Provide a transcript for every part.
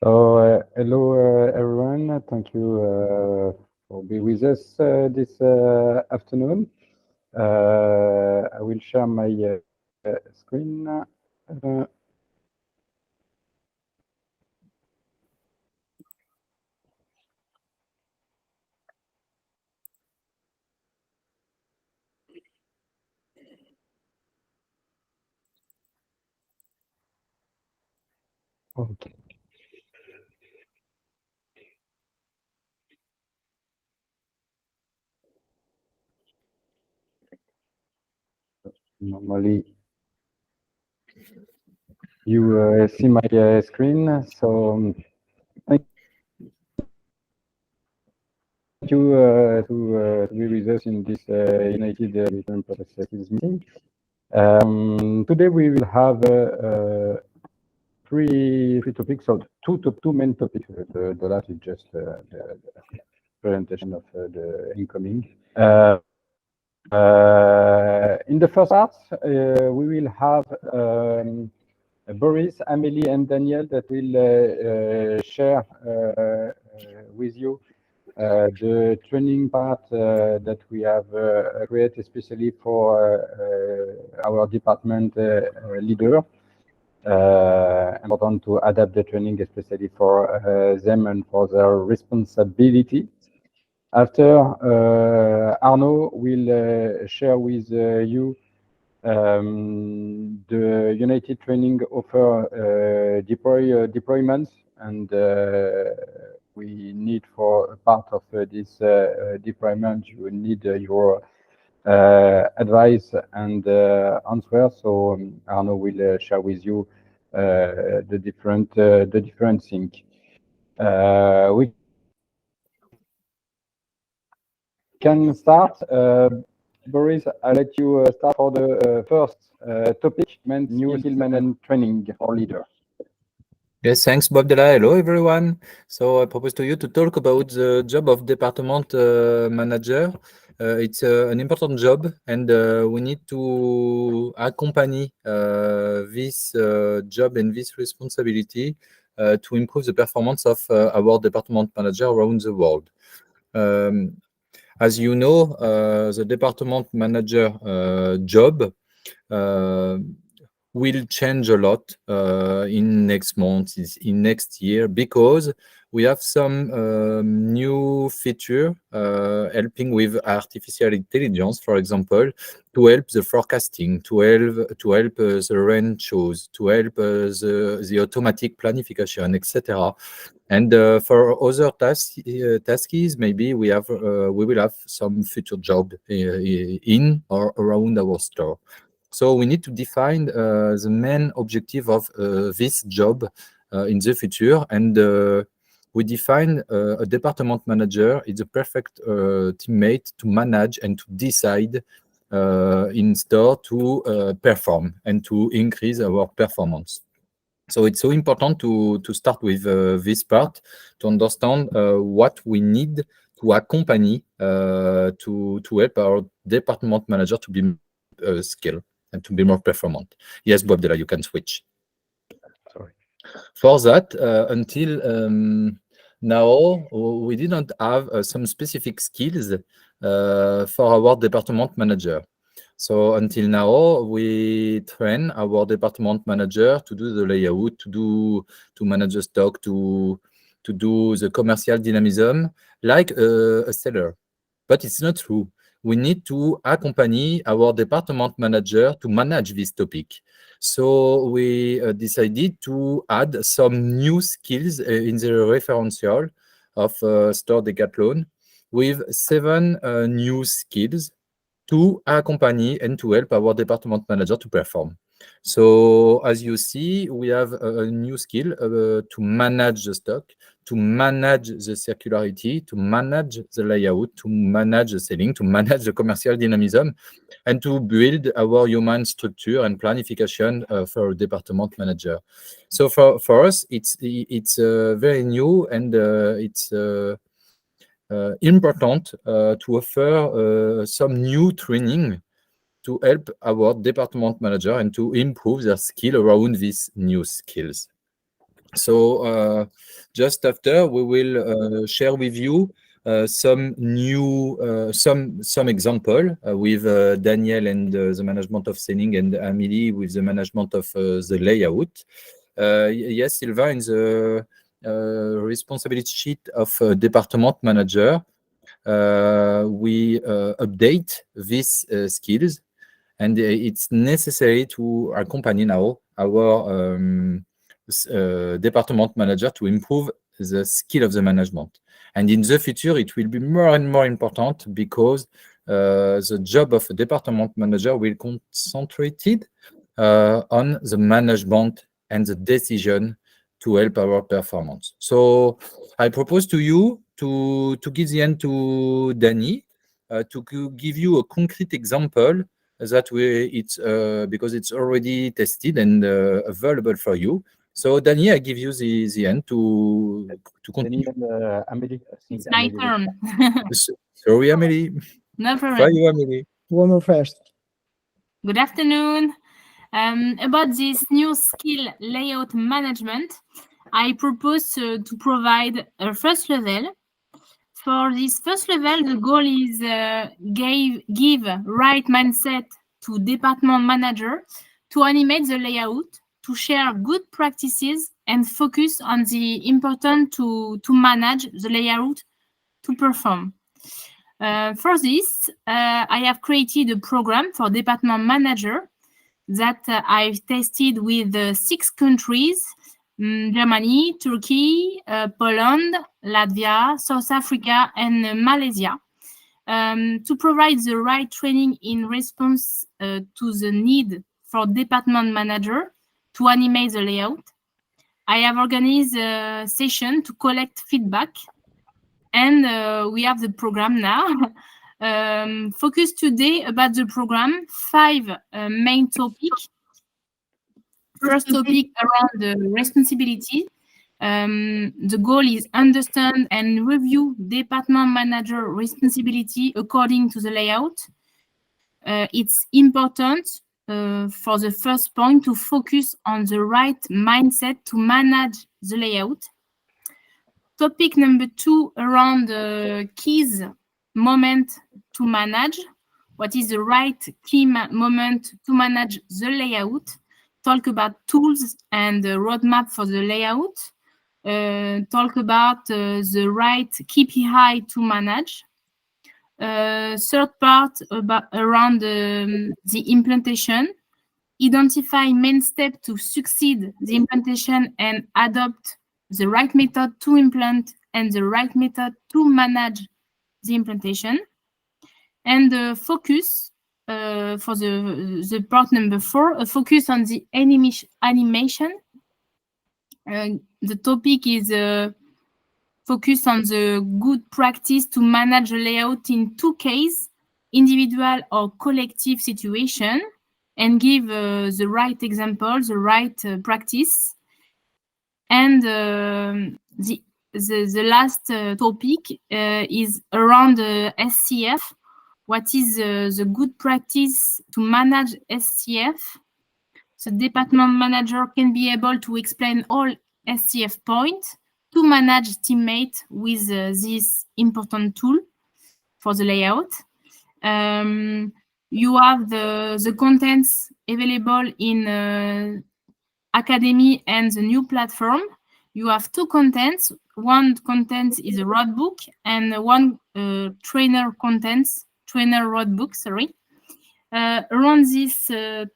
So, hello everyone. Thank you for being with us this afternoon. I will share my screen. Okay. Normally, you see my screen. So, thank you to be with us in this United Return Processes meeting. Today we will have three topics, so two main topics. The last is just the presentation of the incoming. In the first part, we will have Boris, Amélie, and Daniel that will share with you the training part that we have created especially for our department leader. Important to adapt the training especially for them and for their responsibility. After, Arnaud will share with you the United Training offer deployments, and we need for a part of this deployment, you will need your advice and answer. So Arnaud will share with you the different things. We can start. Boris, I'll let you start for the first topic, new skill management training for leader. Yes, thanks, Bob Della. Hello, everyone. So I propose to you to talk about the job of department manager. It's an important job, and we need to accompany this job and this responsibility to improve the performance of our department manager around the world. As you know, the department manager job will change a lot in next month, in next year, because we have some new feature helping with artificial intelligence, for example, to help the forecasting, to help the range shows, to help the automatic planification, etc. And for other tasks, maybe we will have some future job in or around our store. So we need to define the main objective of this job in the future, and we define a department manager is a perfect teammate to manage and to decide in store to perform and to increase our performance. So it's so important to start with this part to understand what we need to accompany to help our department manager to be skilled and to be more performant. Yes, Bob Della, you can switch. Sorry. For that, until now, we didn't have some specific skills for our department manager. So until now, we train our department manager to do the layout, to manage the stock, to do the commercial dynamism like a seller. But it's not true. We need to accompany our department manager to manage this topic. So we decided to add some new skills in the referential of Store Decathlon with 7 new skills to accompany and to help our department manager to perform. So as you see, we have a new skill to manage the stock, to manage the circularity, to manage the layout, to manage the selling, to manage the commercial dynamism, and to build our human structure and planification for a department manager. So for us, it's very new, and it's important to offer some new training to help our department manager and to improve their skill around these new skills. So just after, we will share with you some new some example with Daniel and the management of scening, and Amélie with the management of the layout. Yes, Sylvain, in the responsibility sheet of department manager, we update these skills, and it's necessary to accompany now our department manager to improve the skill of the management. And in the future, it will be more and more important, because the job of a department manager will concentrated on the management and the decision to help our performance. So I propose to you to give the end to Danny to give you a concrete example that it's because it's already tested and available for you. So Danny, I give you the end to continue. Daniel, Amélie. It's my turn. Sorry, Amélie. No problem. For you, Amélie. One more first. Good afternoon. About this new skill layout management, I propose to provide a first level. For this first level, the goal is give right mindset to department manager to animate the layout, to share good practices, and focus on the important to manage the layout to perform. For this, I have created a program for department manager that I've tested with 6 countries: Germany, Turkey, Poland, Latvia, South Africa, and Malaysia, to provide the right training in response to the need for department manager to animate the layout. I have organized a session to collect feedback, and we have the program now. Focus today about the program, 5 main topics. First topic around the responsibility. The goal is understand and review department manager responsibility according to the layout. It's important for the first point to focus on the right mindset to manage the layout. Topic number 2 around the keys moment to manage. What is the right key moment to manage the layout? Talk about tools and the roadmap for the layout. Talk about the right KPI to manage. Third part around the implementation. Identify main steps to succeed the implementation and adopt the right method to implement and the right method to manage the implementation. And focus for the part number 4, a focus on the animation. The topic is focus on the good practice to manage the layout in 2 cases, individual or collective situation, and give the right example, the right practice. And the last topic is around SCF. What is the good practice to manage SCF? The department manager can be able to explain all SCF points to manage teammates with this important tool for the layout. You have the contents available in Academy and the new platform. You have 2 contents. One content is a roadbook and one trainer roadbook, sorry. Around this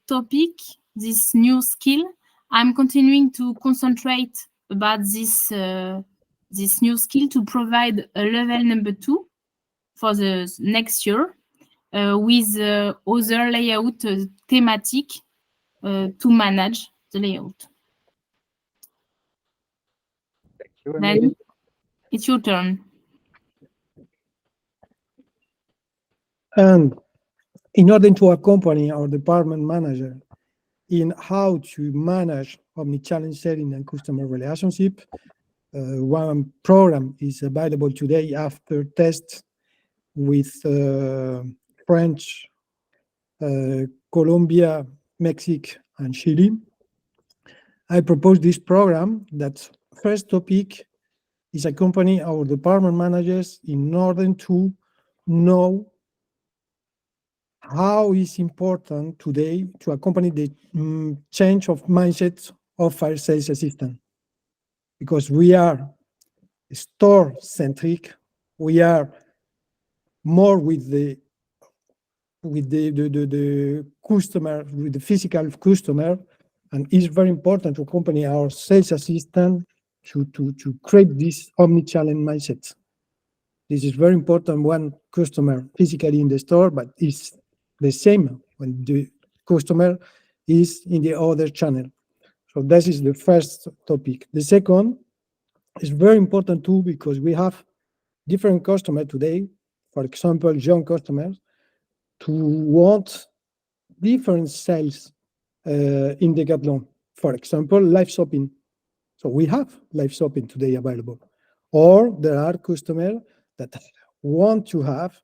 topic, this new skill, I'm continuing to concentrate about this new skill to provide a level number 2 for the next year with other layout thematic to manage the layout. Thank you, Then Amélie. it's your turn. And in order to accompany our department manager in how to manage omnichannel selling and customer relationship, one program is available today after tests with French, Colombia, Mexico, and Chile. I propose this program that first topic is accompany our department managers in order to know how is important today to accompany the change of mindset of our sales assistant. Because we are store-centric, we are more with the customer, with the physical customer, and it's very important to accompany our sales assistant to create this omni-channel mindset. This is very important when customer physically in the store, but it's the same when the customer is in the other channel. So this is the first topic. The second is very important too, because we have different customers today, for example, young customers, to want different sales in Decathlon. For example, live shopping. So we have live shopping today available. Or there are customers that want to have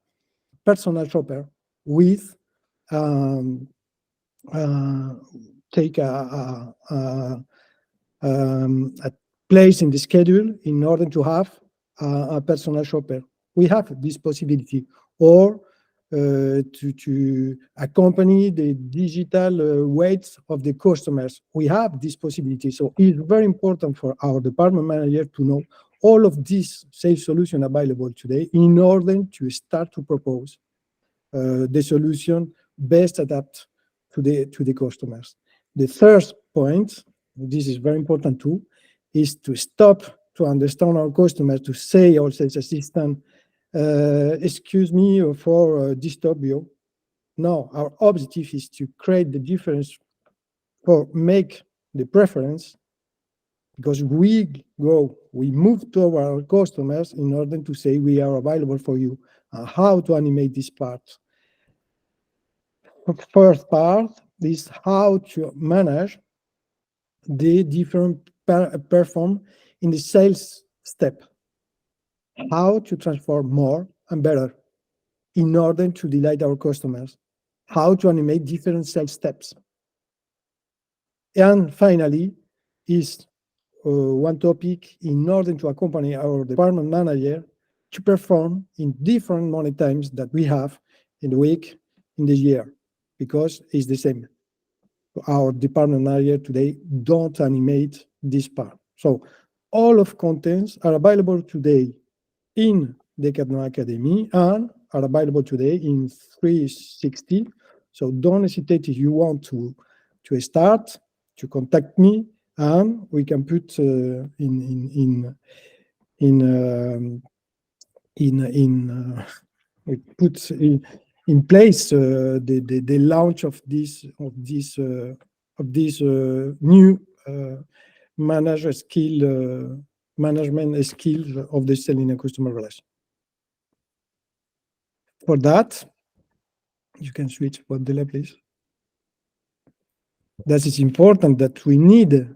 personal shopper with take a place in the schedule in order to have a personal shopper. We have this possibility, or to accompany the digital weights of the customers. We have this possibility. So it's very important for our department manager to know all of these sales solutions available today in order to start to propose the solution best adapt to the customers. The third point, this is very important too, is to stop to understand our customers, to say our sales assistant, excuse me for disturb you. No, our objective is to create the difference or make the preference, because we move to our customers in order to say we are available for you, and how to animate this part. The first part is how to manage the different perform in the sales step. How to transform more and better in order to delight our customers. How to animate different sales steps. And finally, is one topic in order to accompany our department manager to perform in different money times that we have in the week, in the year, because it's the same. Our department manager today don't animate this part. So all of contents are available today in Decathlon Academy and are available today in 360. So don't hesitate if you want to start, to contact me, and we can put in place the launch of this new management skills of the selling and customer relation. For that, you can switch Abdullah, please. That is important that we need,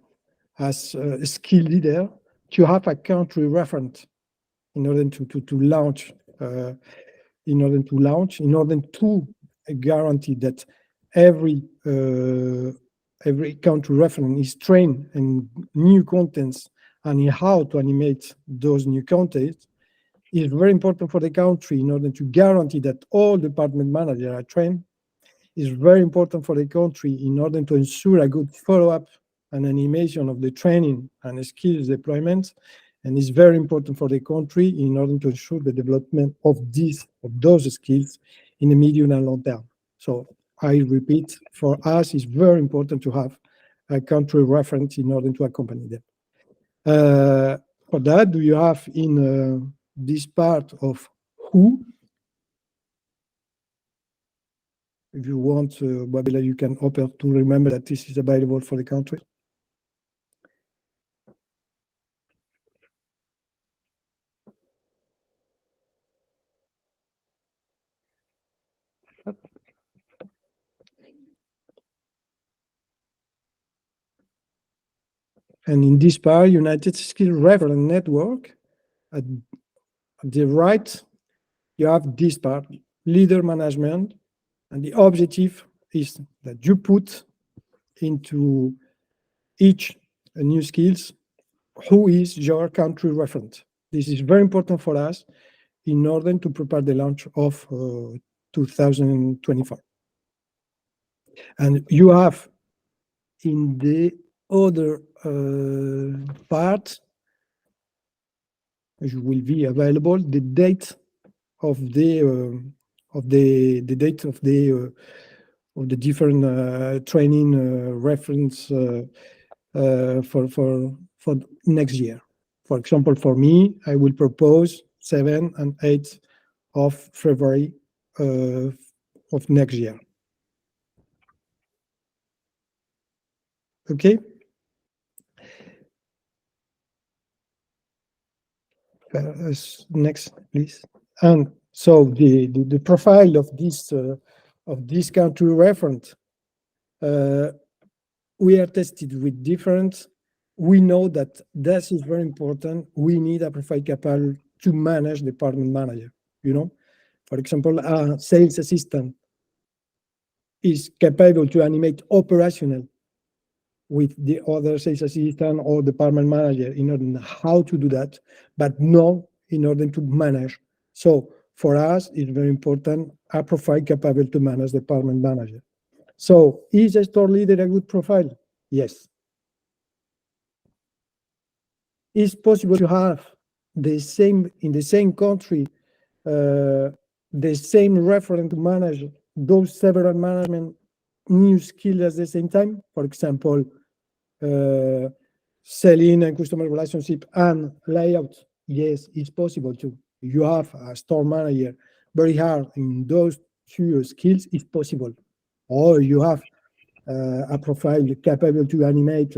as a skill leader, to have a country reference in order to launch. In order to guarantee that every country reference is trained in new contents and in how to animate those new contents, is very important for the country in order to guarantee that all department managers are trained. Is very important for the country in order to ensure a good follow-up and animation of the training and skills deployment. And it's very important for the country in order to ensure the development of those skills in the medium and long term. So I repeat, for us, it's very important to have a country reference in order to accompany them. For that, do you have in this part of who? If you want, Babila, you can open to remember that this is available for the country. And in this part, United Skill Reference Network, at the right, you have this part, leader management, and the objective is that you put into each new skills, who is your country referent? This is very important for us in order to prepare the launch of 2024. And you have in the other part, which will be available, the date of the different training reference for next year. For example, for me, I will propose 7 and 8 of February of next year. Okay. Next, please. And so the profile of this country reference, we are tested with different. We know that this is very important. We need a profile capable to manage department manager. You know, for example, a sales assistant is capable to animate operational with the other sales assistant or department manager in order to know how to do that, but not in order to manage. So for us, it's very important, a profile capable to manage department manager. So is a store leader a good profile? Yes. It's possible to have the same, in the same country, the same referent to manage those several management new skills at the same time. For example, selling and customer relationship and layout. Yes, it's possible too. You have a store manager very hard in those two skills, it's possible. Or you have a profile capable to animate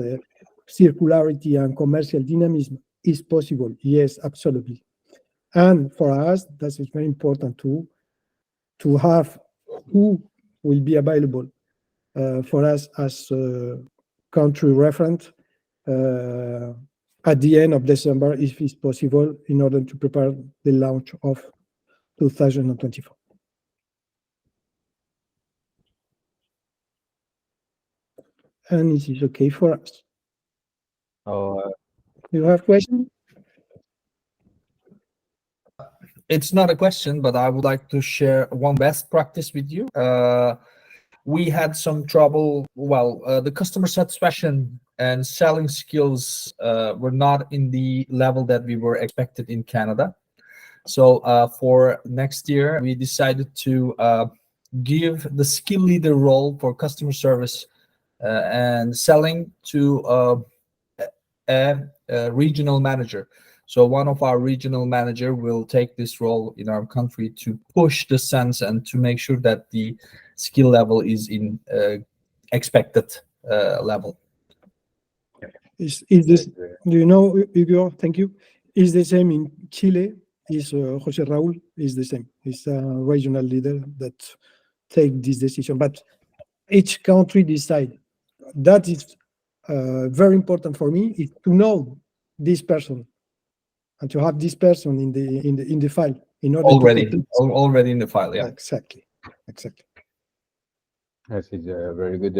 circularity and commercial dynamism, is possible. Yes, absolutely. And for us, that is very important too, to have who will be available for us as country referent at the end of December, if it's possible, in order to prepare the launch of 2024. And it is okay for us. You have questions? It's not a question, but I would like to share one best practice with you. We had some trouble. Well, the customer satisfaction and selling skills were not in the level that we were expected in Canada. So for next year, we decided to give the skill leader role for customer service and selling to a regional manager. So one of our regional manager will take this role in our country to push the sense and to make sure that the skill level is in expected level. Is this, do you know, Igor, thank you. Is the same in Chile? Is Jose Raul is the same. He's a regional leader that take this decision, but each country decide. That is very important for me, is to know this person and to have this person in the file in order already in the file. Yeah, exactly. Yes, it's a very good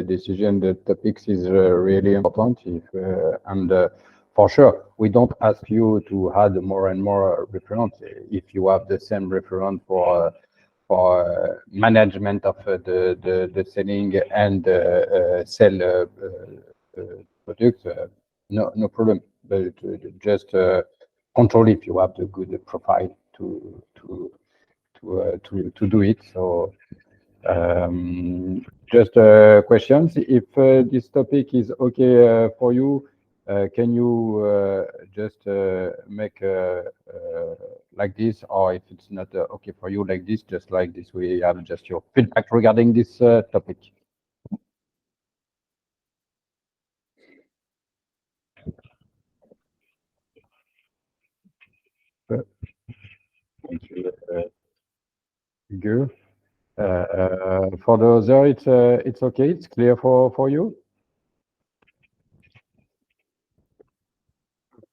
decision. The topics is really important. And for sure, we don't ask you to add more and more reference. If you have the same reference for management of the selling and sell products, no problem. But just control if you have the good profile to do it. So. Just questions. If this topic is okay for you, can you just make like this, or if it's not okay for you, like this, just like this, we have just your feedback regarding this topic. Thank you, Igor. For the other, it's okay. It's clear for you.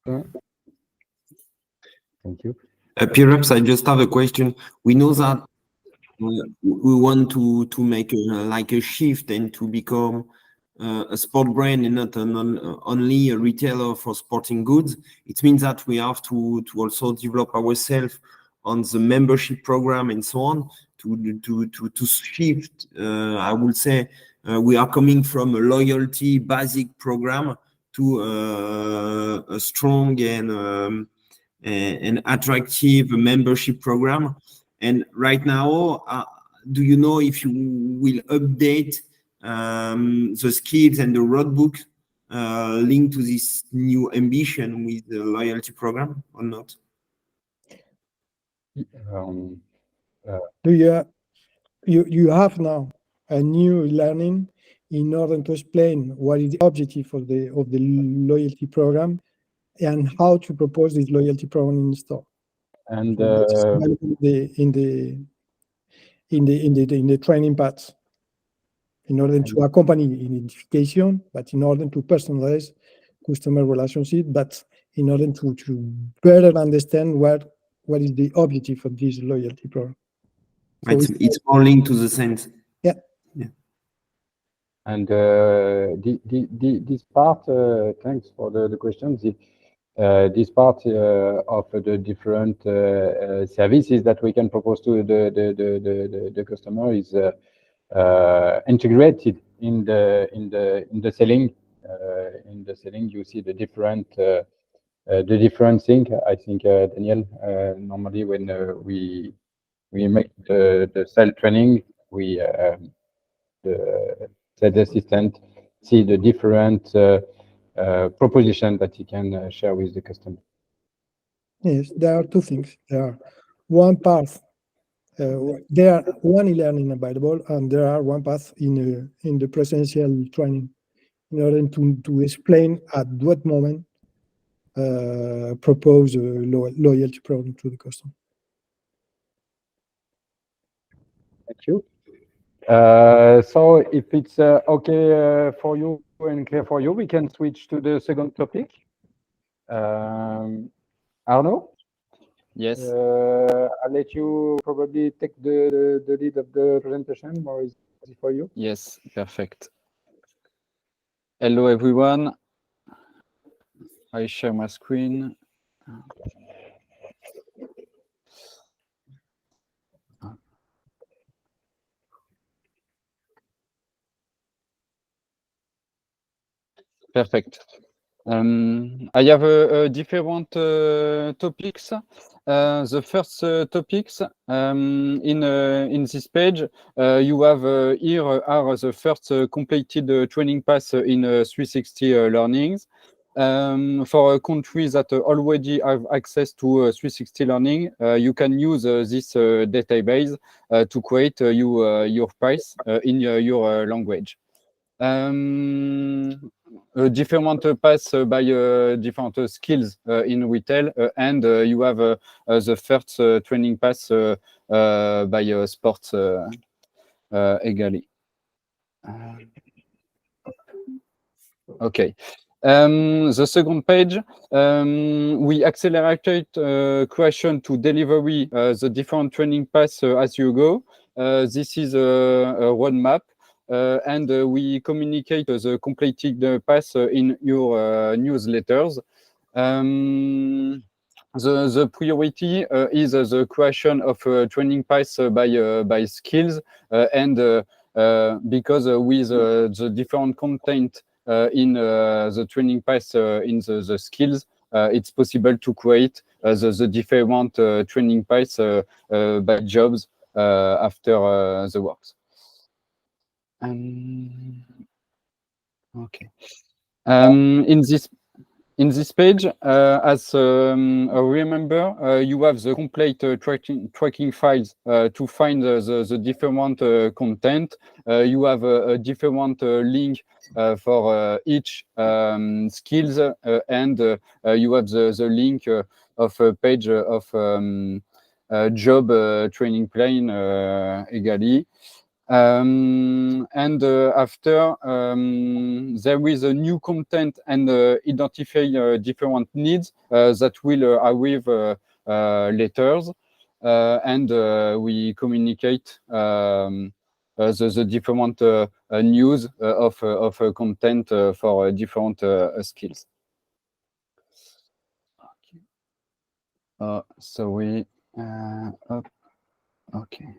Thank you. Perhaps I just have a question. We know that we want to make like a shift and to become a sport brand and not only a retailer for sporting goods. It means that we have to also develop ourselves on the membership program and so on to shift. I would say we are coming from a loyalty basic program to a strong and attractive membership program. And right now, do you know if you will update the skills and the roadbook linked to this new ambition with the loyalty program or not? Do you have now a new learning in order to explain what is the objective of the loyalty program and how to propose this loyalty program in store? And So this is available in the training paths in order to accompany identification, but in order to personalize customer relationship, but in order to better understand what is the objective of this loyalty program. So It's more linked to the sense. Yeah. And this part, thanks for the questions. This part of the different services that we can propose to the customer is integrated in the selling. In the selling, you see the different thing. I think Daniel, normally when we make the sales training, the sales assistant see the different proposition that he can share with the customer. Yes, there are two things. There are one path. There are one e-learning available, and there are one path in the presential training, in order to explain at what moment propose a loyalty program to the customer. Thank you. So if it's okay for you and clear for you, we can switch to the second topic. Arnaud? Yes. I'll let you probably take the lead of the presentation, or is it for you? Yes, perfect. Hello, everyone. I share my screen. Perfect. I have different topics. The first topics in this page, you have here are the first completed training paths in 360 learnings. For countries that already have access to 360 learning, you can use this database to create your path in your language. Different paths by different skills in retail, and you have the first training path by sports egali. Okay. The second page, we accelerated creation to delivery the different training paths as you go. This is a roadmap. And we communicate the completed path in your newsletters. The priority is the creation of training paths by skills, and because with the different content in the training paths in the skills, it's possible to create the different training paths by jobs after the works. Okay. In this page, as remember, you have the complete tracking files to find the different content. You have a different link for each skills, and you have the link of a page of job training plan egali. And after there is a new content and identify different needs that will arrive later, and we communicate the different news of content for different skills. Okay. Sorry. Okay.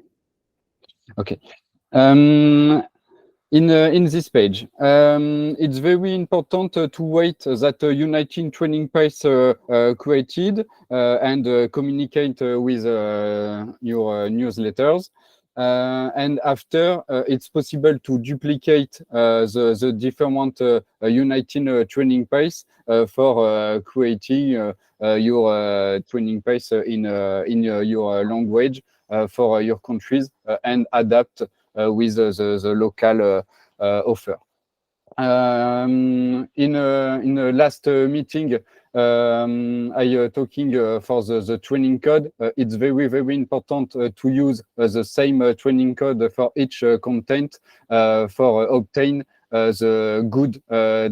In this page, it's very important to wait that Uniting Training Pace created and communicate with your newsletters. And after, it's possible to duplicate the different Uniting Training Pace for creating your training pace in your language for your countries and adapt with the local offer. In the last meeting, I talking for the training code. It's very, very important to use the same training code for each content for obtain the good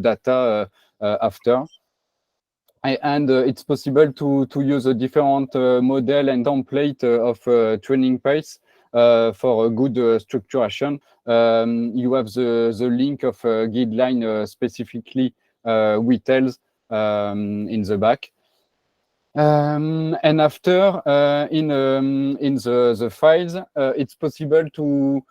data after. And it's possible to use a different model and template of training pace for a good structuration. You have the link of guideline specifically details in the back. And after in the files, it's possible to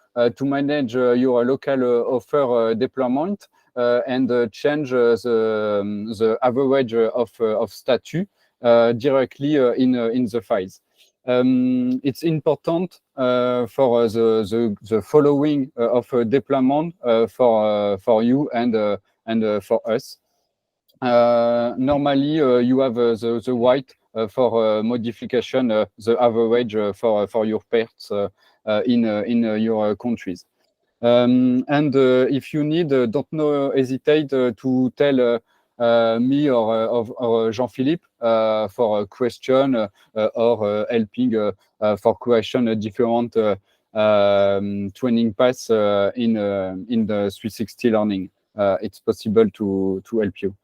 manage your local offer deployment and change the average of statute directly in the files. It's important for the following of deployment for you and for us. Normally, you have the right for modification the average for your pairs in your countries. And if you need, don't hesitate to tell me or Jean-Philippe for a question or helping for question different training paths in the 360 learning. It's possible to help you.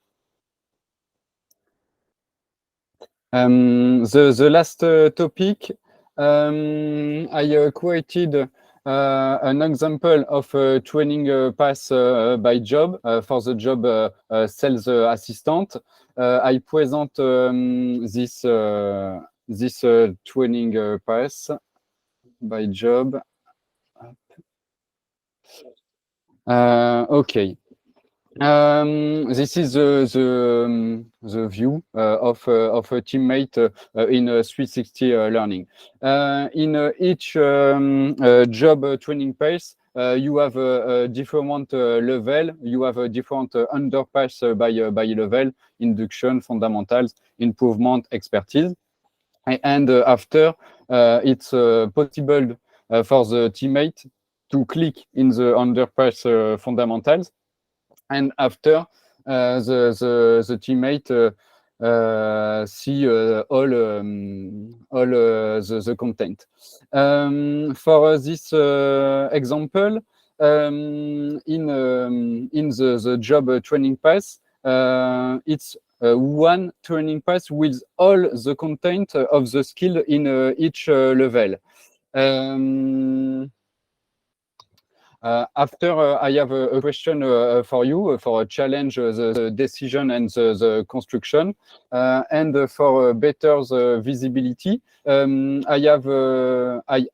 The last topic, I created an example of a training path by job for the job sales assistant. I present this training path by job. Okay. This is the view of a teammate in 360 learning. In each job training pace, you have a different level. You have a different underpass by level: induction, fundamentals, improvement, expertise. And after, it's possible for the teammate to click in the underpass fundamentals. And after, the teammate see all the content. For this example, in the job training path, it's one training path with all the content of the skill in each level. After, I have a question for you for a challenge, the decision and the construction, and for better visibility. I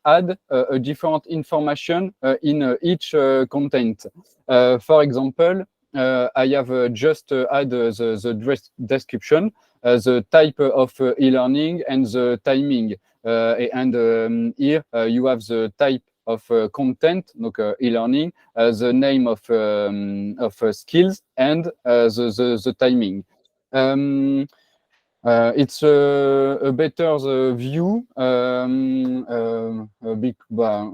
add a different information in each content. For example, I have just add the description, the type of e-learning and the timing. And here you have the type of content, donc e-learning, the name of skills, and the timing. It's a better view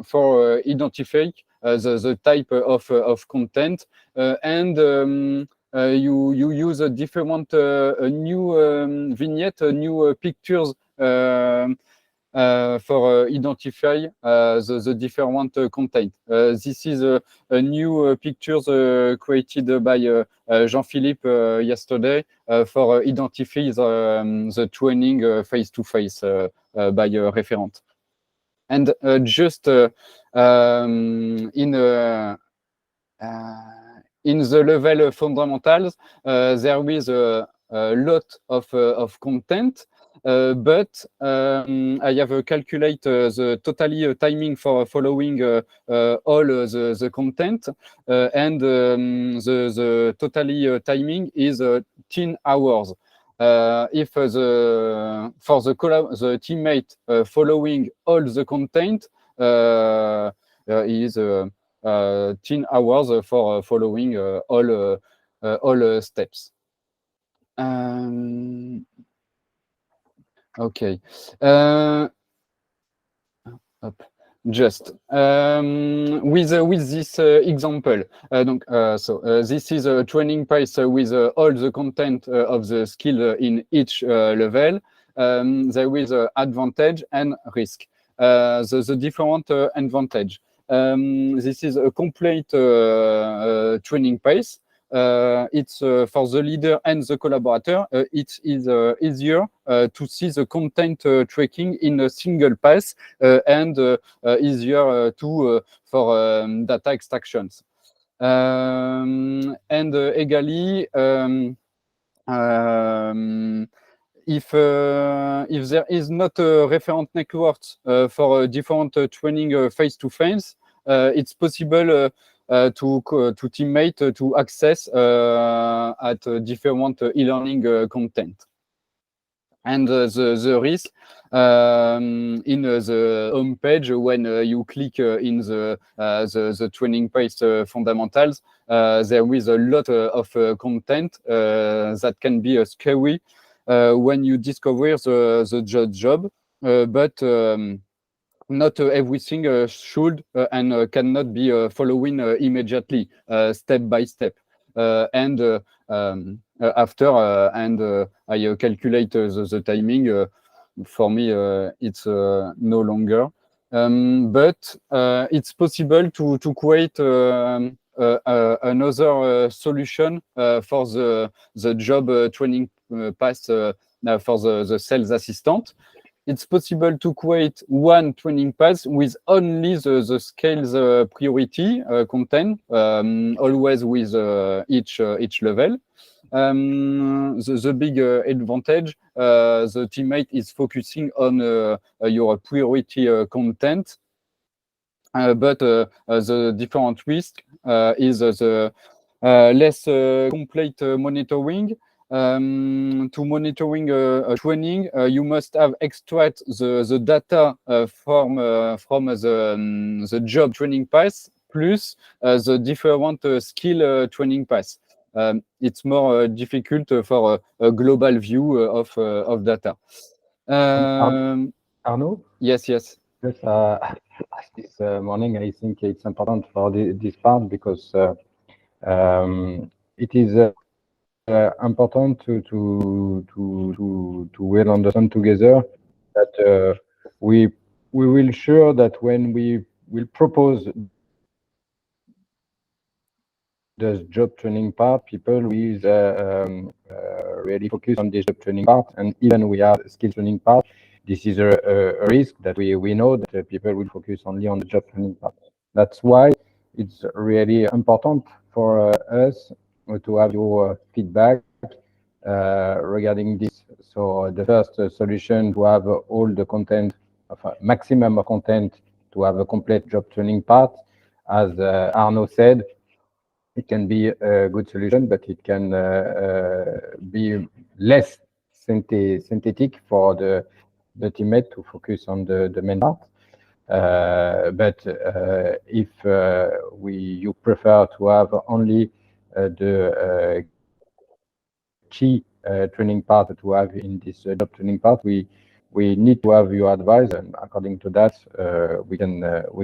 for identify the type of content, and you use a different new vignette, new pictures for identify the different content. This is a new pictures created by Jean-Philippe yesterday for identify the training face-to-face by referent. And just in the level fundamentals, there is a lot of content, but I have calculated the totally timing for following all the content, and the totally timing is 10 hours. If for the teammate following all the content is 10 hours for following all steps. Okay. Just with this example, this is a training pace with all the content of the skill in each level. There is advantage and risk. The different advantage. This is a complete training pace. It's for the leader and the collaborator. It is easier to see the content tracking in a single pass and easier for data extractions. And egally, if there is not a referent network for different training face-to-face, it's possible to teammate to access at different e-learning content. And the risk in the home page, when you click in the training pace fundamentals, there is a lot of content that can be scary when you discover the job, but not everything should and cannot be following immediately, step by step. And after, I calculate the timing. For me, it's no longer. But it's possible to create another solution for the job training path for the sales assistant. It's possible to create one training path with only the scales priority content, always with each level. The big advantage, the teammate is focusing on your priority content, but the different risk is the less complete monitoring. To monitoring training, you must have extract the data from the job training path plus the different skill training path. It's more difficult for a global view of data. Arnaud? Yes. Just this morning, I think it's important for this part because it is important to well understand together that we will sure that when we will propose the job training part, people will really focus on this job training part, and even we have skill training part. This is a risk that we know that people will focus only on the job training part. That's why it's really important for us to have your feedback regarding this. So the first solution to have all the content, maximum of content, to have a complete job training part, as Arnaud said, it can be a good solution, but it can be less synthetic for the teammate to focus on the main part. But if you prefer to have only the key training part to have in this job training part, we need to have your advice, and according to that, we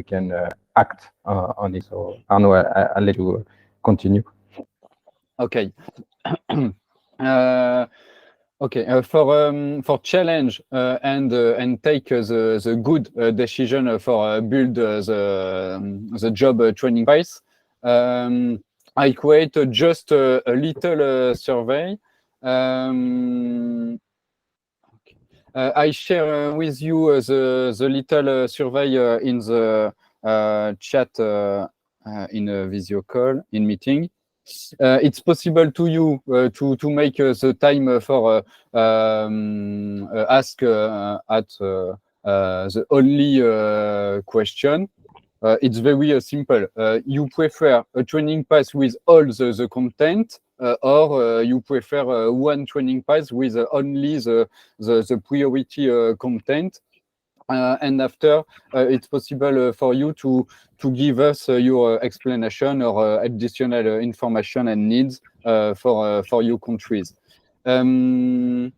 can act on it. So Arnaud, I'll let you continue. Okay. Okay, for challenge and take the good decision for build the job training pace, I create just a little survey. I share with you the little survey in the chat in a video call, in meeting. It's possible to you to make the time for ask at the only question. It's very simple. You prefer a training path with all the content, or you prefer one training path with only the priority content. And after, it's possible for you to give us your explanation or additional information and needs for your countries. You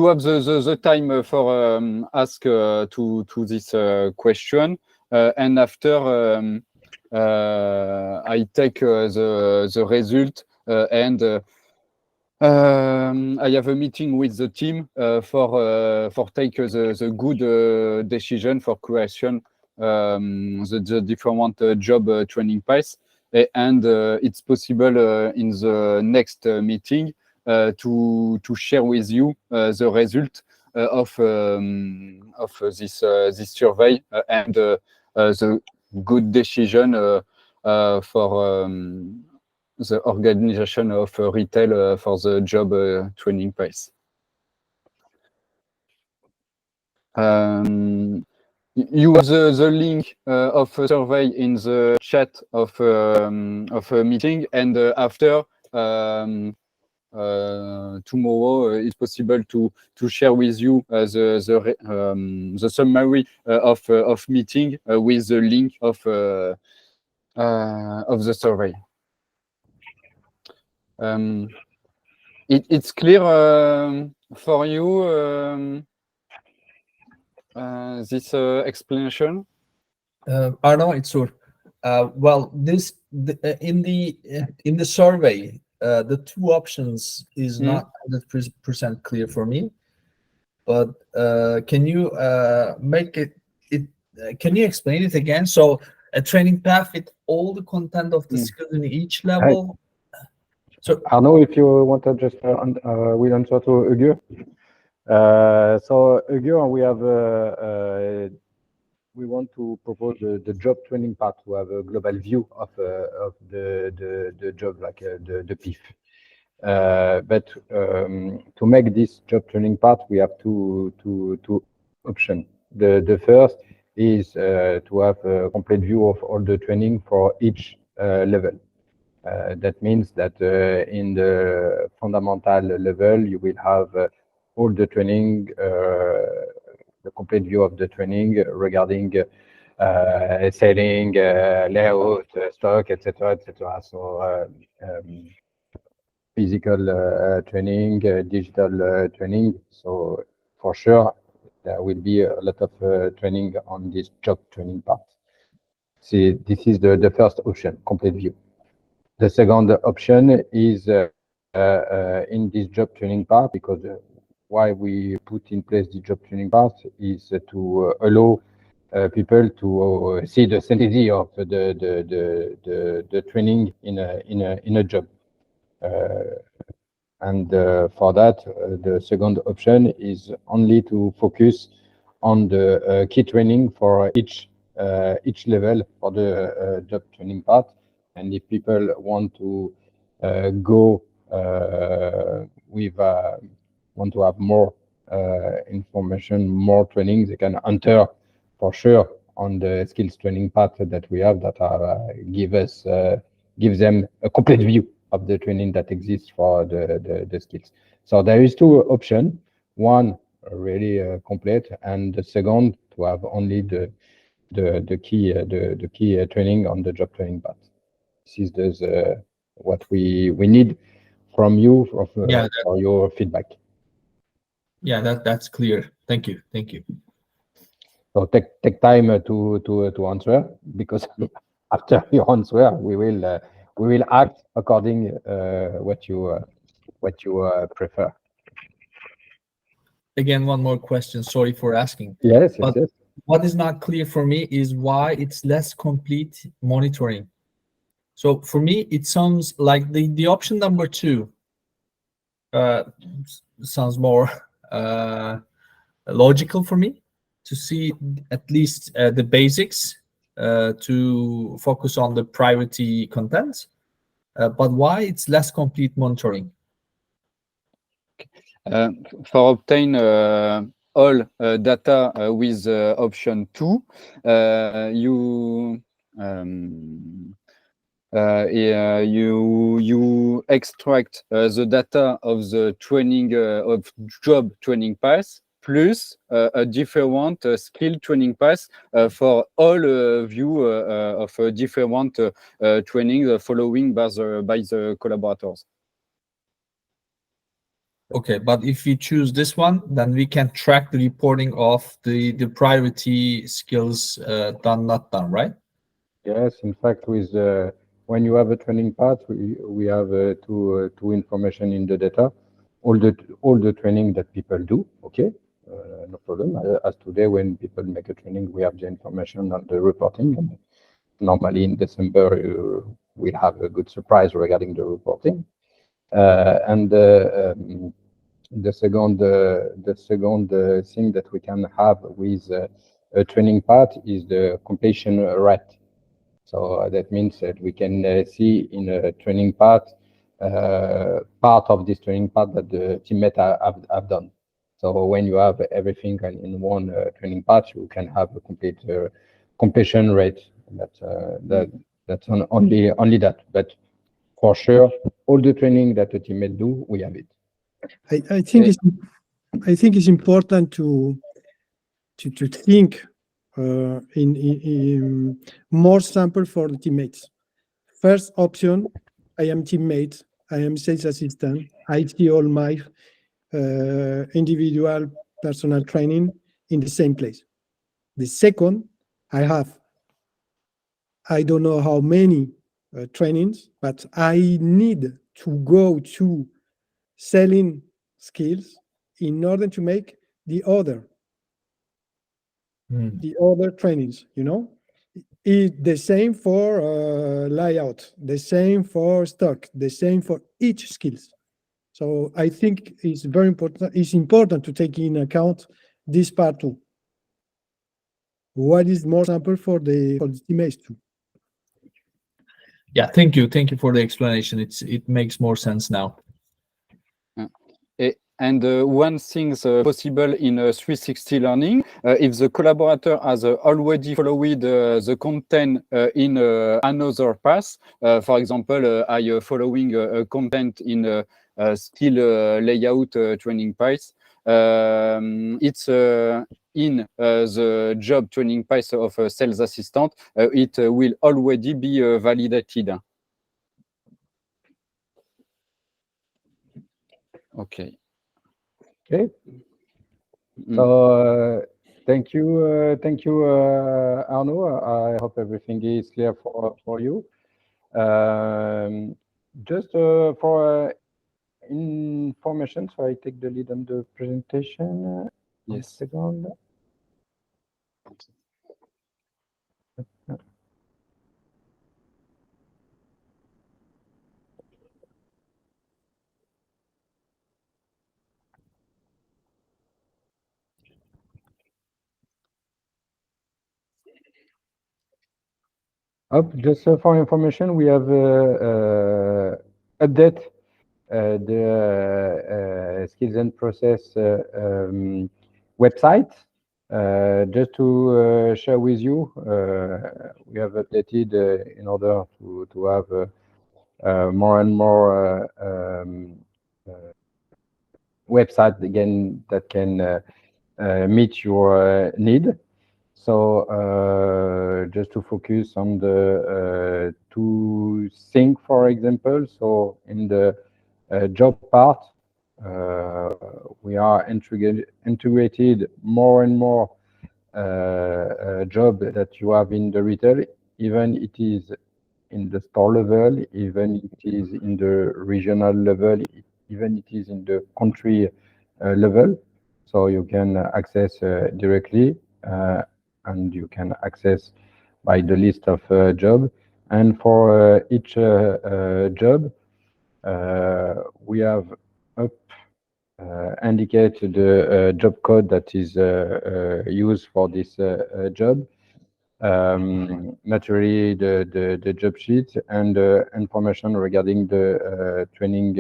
have the time for ask to this question, and after I take the result and I have a meeting with the team for take the good decision for creation the different job training paths, and it's possible in the next meeting to share with you the result of this survey and the good decision for the organization of retail for the job training path. You have the link of a survey in the chat of a meeting, and after tomorrow it's possible to share with you the summary of meeting with the link of the survey. It's clear for you this explanation? Arnaud, it's sure. Well, in the survey, the two options is not 100% clear for me. But can you make it? Can you explain it again? So a training path with all the content of the skills in each level. So Arnaud, if you want to just we'll answer to Ugur. So Ugur, we want to propose the job training part to have a global view of the job, like the PIF. But to make this job training part, we have two options. The first is to have a complete view of all the training for each level. That means that in the fundamental level, you will have all the training, the complete view of the training regarding selling, layout, stock, etc., etc. So physical training, digital training. So for sure, there will be a lot of training on this job training part. See, this is the first option, complete view. The second option is in this job training part, because why we put in place the job training part is to allow people to see the synthesis of the training in a job. And for that, the second option is only to focus on the key training for each level for the job training part. And if people want to go want to have more information, more training, they can enter for sure on the skills training part that we have that are give them a complete view of the training that exists for the skills. So there is two options. One really complete, and the second to have only the key training on the job training part. This is what we need from you for your feedback. Yeah, that's clear. Thank you. So take time to answer, because after your answer, we will act according what you prefer. Again, one more question. Sorry for asking. Yes. What is not clear for me is why it's less complete monitoring. So for me, it sounds like the option number 2 sounds more logical for me to see at least the basics to focus on the priority content. But why it's less complete monitoring? For obtain all data with option 2, you extract the data of the training of job training path plus a different skill training path for all view of different training following by the collaborators. Okay, but if we choose this one, then we can track the reporting of the priority skills done, not done, right? Yes, in fact, with when you have a training part, we have two information in the data, all the training that people do. Okay, no problem. As today, when people make a training, we have the information on the reporting. And normally in December, we'll have a good surprise regarding the reporting. And the second thing that we can have with a training part is the completion rate. So that means that we can see in a training part of this training part that the teammates have done. So when you have everything in one training part, you can have a complete completion rate. That's only that. But for sure, all the training that the teammate do, we have it. I think it's important to think in more sample for the teammates. First option, I am teammate, I am sales assistant, I see all my individual personal training in the same place. The second, I don't know how many trainings, but I need to go to selling skills in order to make the other trainings, It's the same for layout, the same for stock, the same for each skills. So I think it's very important. It's important to take in account this part too. What is more sample for the teammates too? Yeah, thank you for the explanation. It makes more sense now. And one thing possible in 360 learning, if the collaborator has already followed the content in another path, for example, I following content in skill layout training path, it's in the job training path of a sales assistant, it will already be validated. Okay. Okay. So thank you, Arnaud. I hope everything is clear for you. Just for information, so I take the lead on the presentation. Yes. Second. Just for information, we have update the skills and process website. Just to share with you, we have updated in order to have more and more website again that can meet your need. So just to focus on the two things, for example, so in the job part, we are integrated more and more job that you have in the retail, even it is in the store level, even it is in the regional level, even it is in the country level. So you can access directly. And you can access by the list of job. And for each job, we have up indicate the job code that is used for this job. Naturally, the job sheet and information regarding the training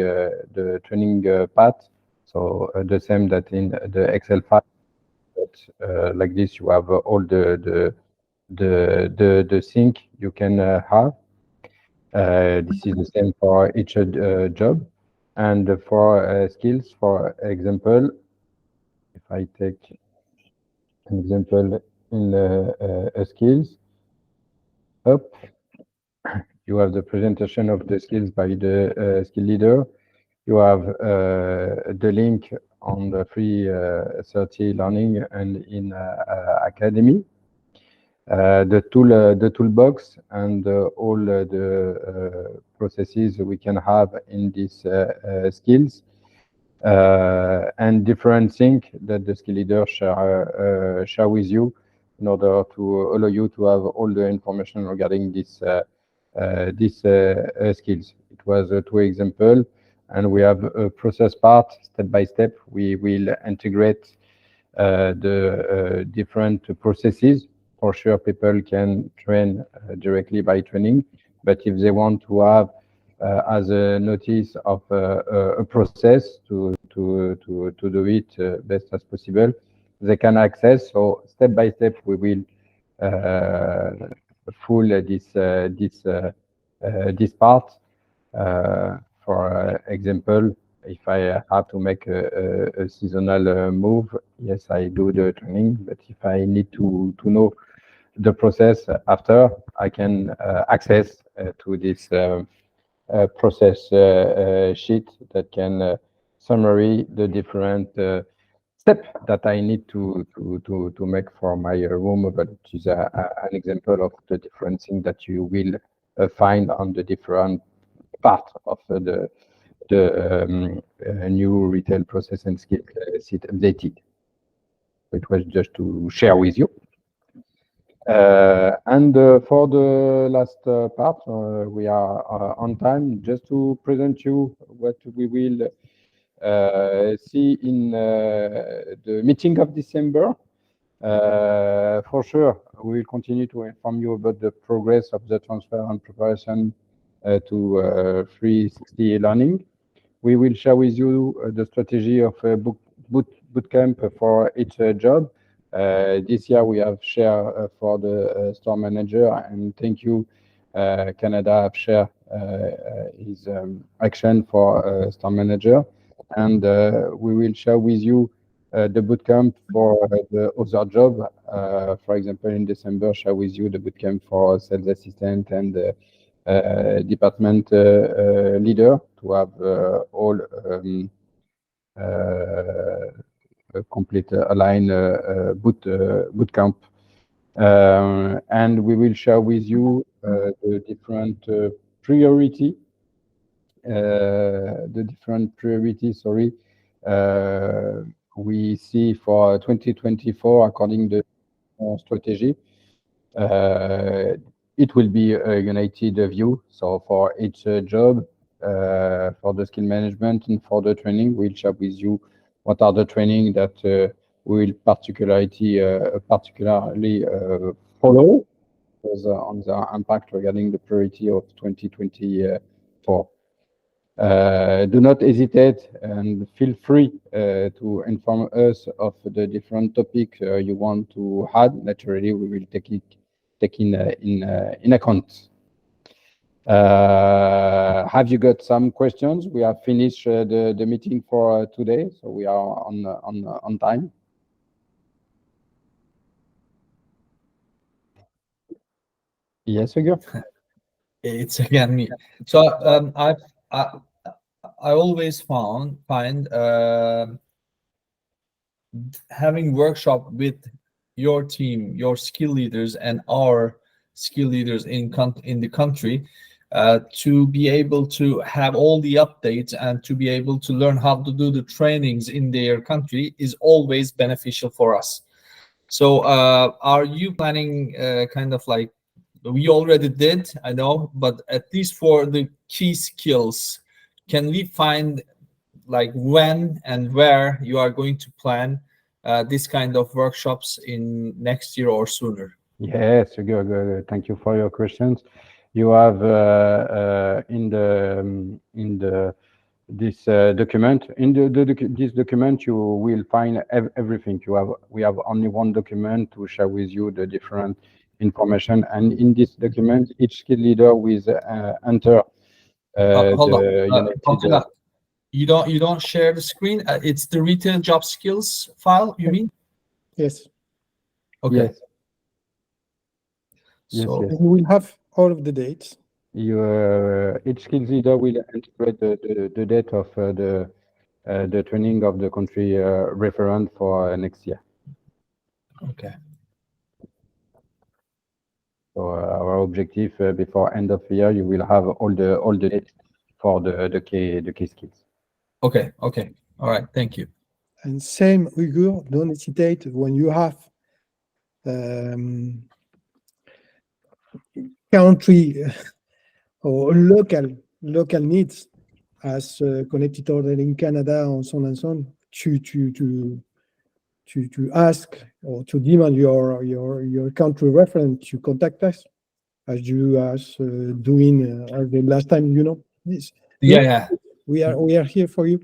path. So the same that in the Excel file. But like this, you have all the sync you can have. This is the same for each job. And for skills, for example, if I take an example in skills, up, you have the presentation of the skills by the skill leader. You have the link on the free 30 learning and in academy. The toolbox and all the processes we can have in these skills and different things that the skill leader share with you in order to allow you to have all the information regarding these skills. It was 2 examples, and we have a process part step by step. We will integrate the different processes. For sure, people can train directly by training, but if they want to have as a notice of a process to do it best as possible, they can access. So step by step, we will full this part. For example, if I have to make a seasonal move, yes, I do the training. But if I need to know the process after, I can access to this process sheet that can summary the different steps that I need to make for my room movement, which is an example of the different things that you will find on the different part of the new retail process and skill sheet updated. It was just to share with you. And for the last part, we are on time. Just to present you what we will see in the meeting of December. For sure, we will continue to inform you about the progress of the transfer and preparation to 360 learning. We will share with you the strategy of bootcamp for each job. This year we have shared for the store manager, and thank you, Canada have shared his action for store manager, and we will share with you the bootcamp for the other job. For example, in December, share with you the bootcamp for sales assistant and department leader to have all complete align bootcamp. And we will share with you the different priority, sorry, we see for 2024 according to the strategy. It will be a united view. So for each job, for the skill management and for the training, we'll share with you what are the training that we will particularly follow on the impact regarding the priority of 2024. Do not hesitate and feel free to inform us of the different topics you want to add. Naturally, we will take in account. Have you got some questions? We have finished the meeting for today, so we are on time. Yes, Hugo? It's again me. So I always find having workshop with your team, your skill leaders, and our skill leaders in the country to be able to have all the updates and to be able to learn how to do the trainings in their country is always beneficial for us. So are you planning kind of like, we already did, I know, but at least for the key skills, can we find like when and where you are going to plan this kind of workshops in next year or sooner? Yes, good. Thank you for your questions. You have in this document. In this document, you will find everything. We have only one document to share with you the different information, and in this document, each skill leader will enter Hold on, the United. you don't share the screen. It's the retail job skills file, you mean? Yes. Okay. Yes. Yes, So yes. And we will have all of the dates. Each skill leader will integrate the date of the training of the country referent for next year. okay. So our objective before end of the year, you will have all the dates for the key skills. Okay. Okay. All right. Thank you. And same, Uyghur, don't hesitate when you have country or local needs as connected order in Canada and so on and so on to ask or to demand your country reference to contact us as you as doing the last time, this. Yeah. We are here for you.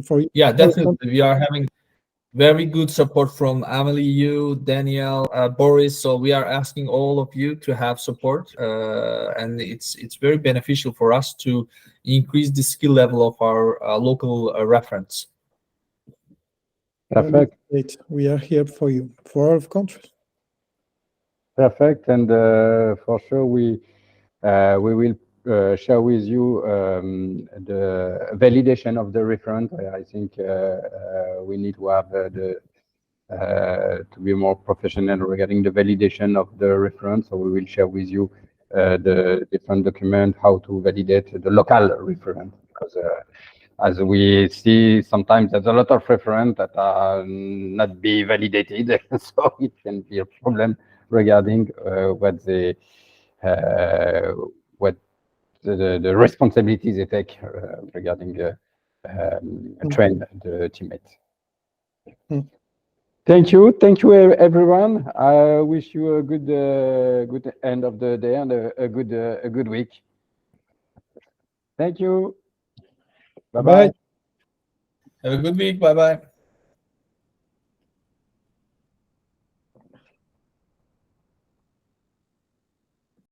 For you. Yeah, definitely. We are having very good support from Amelie, you, Danielle, Boris. So we are asking all of you to have support, and it's very beneficial for us to increase the skill level of our local reference. Perfect. We are here for you, for all of countries. Perfect. And for sure, we will share with you the validation of the referent. I think we need to have to be more professional regarding the validation of the reference. So we will share with you the different document, how to validate the local referent, because as we see, sometimes there's a lot of referents that are not be validated, so it can be a problem regarding what the responsibilities they take regarding train the teammates. Thank you, everyone. I wish you a good end of the day and a good week. Thank you. Bye bye. Have a good week. Bye bye.